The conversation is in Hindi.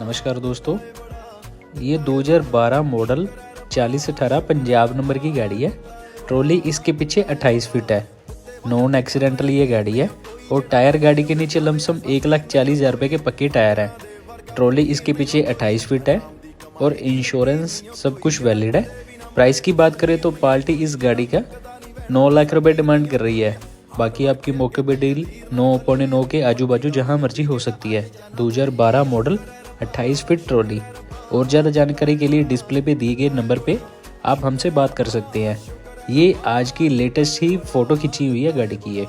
नमस्कार दोस्तों, ये 2012 मॉडल 4018 पंजाब नंबर की गाड़ी है। ट्रॉली इसके पीछे 28 फीट है। नॉन एक्सीडेंटल ये गाड़ी है और टायर गाड़ी के नीचे लमसम 1,40,000 रुपये के पक्के टायर हैं। ट्रॉली इसके पीछे 28 फीट है और इंश्योरेंस सब कुछ वैलिड है। प्राइस की बात करें तो पार्टी इस गाड़ी का 9 लाख रुपये डिमांड कर रही है। बाकी आपकी मौके पे डील 9.9 के आजू बाजू जहां मर्जी हो सकती है। 2012 मॉडल 28 फीट ट्रॉली। और ज़्यादा जानकारी के लिए डिस्प्ले पे दिए गए नंबर पे आप हमसे बात कर सकते हैं। ये आज की लेटेस्ट ही फ़ोटो खिंची हुई है गाड़ी की है।